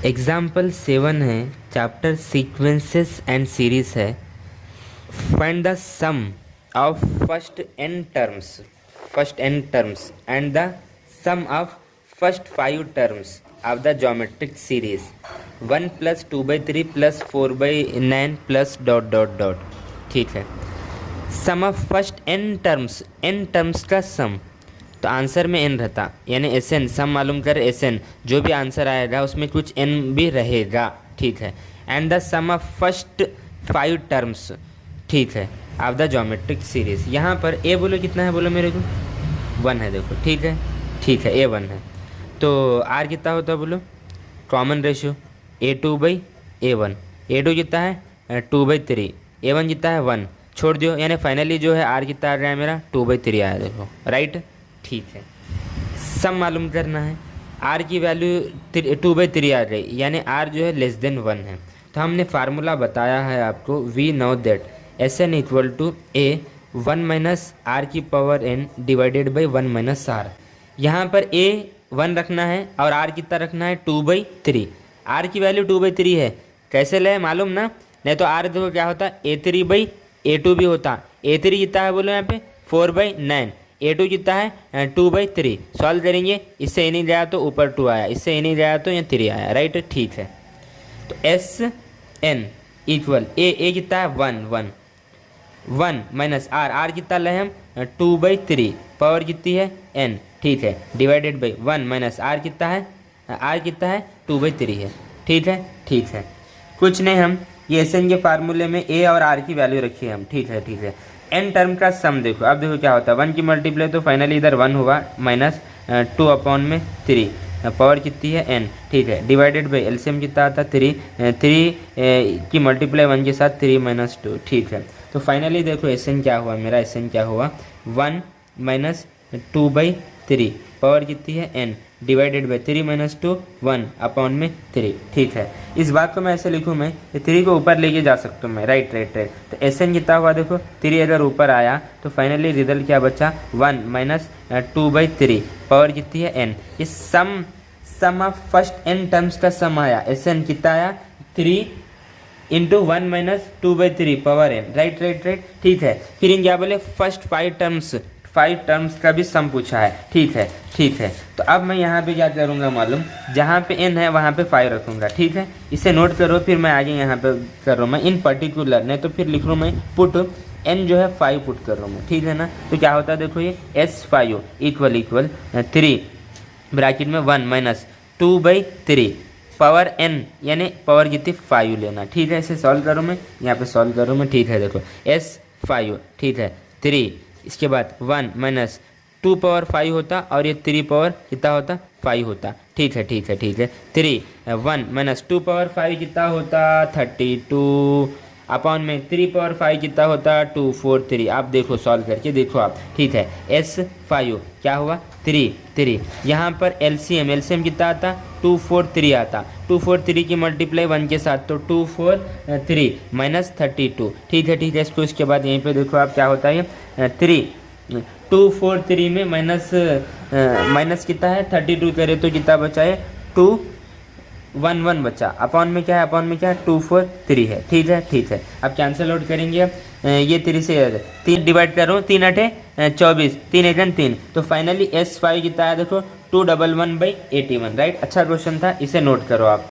Example 7 है, chapter sequences and series है। Find the sum of first n terms and the sum of first 5 terms of the geometric series 1 + 2/3 + 4/9 + dot dot dot. ठीक है, sum of first n terms का sum, तो answer में n रहता, यानी Sn सम मालूम कर Sn, जो भी आंसर आएगा उसमें कुछ n भी रहेगा। ठीक है, and the sum of first 5 terms, ठीक है, ऑफ द ज्योमेट्रिक सीरीज। यहाँ पर a बोलो कितना है, बोलो मेरे को 1 है। देखो ठीक है, ठीक है, a 1 है, तो r कितना होता है बोलो, कॉमन रेशियो a2/a1, a2 कितना है 2/3, a1 कितना है 1, छोड़ दियो, यानी फाइनली जो है r कितना आ रहा है मेरा 2/3 आया। देखो राइट, ठीक है। सम मालूम करना है, r की वैल्यू 2/3 आ रही, यानी r जो है <1 है। तो हमने फार्मूला बताया है आपको, we know that Sn = a 1 - r⁻n / 1 - r। यहाँ पर a 1 रखना है और r कितना रखना है 2/3। r की वैल्यू 2/3 है, कैसे ले मालूम ना, नहीं तो r देखो क्या होता a3/a2 भी होता। a3 कितना है बोलो यहाँ पे 4/9, a2 कितना है 2/3। सॉल्व करेंगे, इससे ए नहीं गया तो ऊपर 2 आया, इससे ए नहीं गया तो यहाँ 3 आया। राइट, ठीक है। तो Sn = a कितना है 1 - r कितना ले हम 2/3, पावर कितनी है n, ठीक है, / 1 - r कितना है, r कितना है 2/3 है। ठीक है, ठीक है, कुछ नहीं, हम ये Sn के फार्मूले में a और r की वैल्यू रखी है हम। ठीक है, ठीक है। n टर्म का सम देखो, अब देखो क्या होता है, 1 की मल्टीप्लाई तो फाइनली इधर 1 होगा, -2/3, पावर कितनी है n, ठीक है, / एलसीएम कितना आता 3 की मल्टीप्लाई 1 के साथ 3 - 2। ठीक है, तो फाइनली देखो Sn क्या हुआ, मेरा Sn क्या हुआ 1 - 2/3, पावर कितनी है n, / 3 - 2 1/3। ठीक है, इस बात को मैं ऐसे लिखूँ, मैं 3 को ऊपर लेके जा सकता हूँ मैं। राइट राइट राइट, तो Sn कितना हुआ देखो, 3 अगर ऊपर आया तो फाइनली रिजल्ट क्या बचा 1 - 2/3, पावर कितनी है n। इस सम ऑफ फर्स्ट n टर्म्स का सम आया, Sn कितना आया 3 × 1 - 2/3 power n। Right right right, ठीक है। फिर इन क्या बोले, फर्स्ट 5 टर्म्स का भी सम पूछा है। ठीक है, ठीक है, तो अब मैं यहाँ पे क्या करूँगा मालूम, जहाँ पे n है वहाँ पे 5 रखूँगा। ठीक है, इसे नोट करो, फिर मैं आगे यहाँ पे कर रहा हूँ मैं इन पर्टिकुलर, नहीं तो फिर लिख रहा हूँ मैं पुट n जो है 5 पुट कर रहा हूँ मैं। ठीक है ना, तो क्या होता है देखो, ये S5 = 3 ब्रैकेट में 1 - 2/3 पावर n, यानी पावर कितनी 5 लेना। ठीक है, इसे सॉल्व करूँ मैं, यहाँ पे सॉल्व करूँ मैं। ठीक है, देखो S5, ठीक है 3, इसके बाद 1 - 2/5 होता और ये 3 पावर कितना होता 5 होता। ठीक है, ठीक है, ठीक है, 3 1 - 2/5 कितना होता 32, अपॉन में 3/5 कितना होता 243। आप देखो सॉल्व करके देखो आप। ठीक है, S5 क्या हुआ 3, यहाँ पर एलसीएम कितना आता 243 आता, 243 की मल्टीप्लाई 1 के साथ, तो 243 - 32। ठीक है, ठीक है, इसको इसके बाद यहीं पे देखो आप क्या होता है 243 में माइनस कितना है 32 करे तो कितना बचा है 211 बचा, अपॉन में क्या है, अपॉन में क्या है 243 है। ठीक है, ठीक है, अब कैंसिल आउट करेंगे, ये 3 से 3 डिवाइड करो, 3 × 8 = 24, 3 × 3, तो फाइनली S5 कितना है देखो 211/81। राइट, अच्छा क्वेश्चन था, इसे नोट करो आप।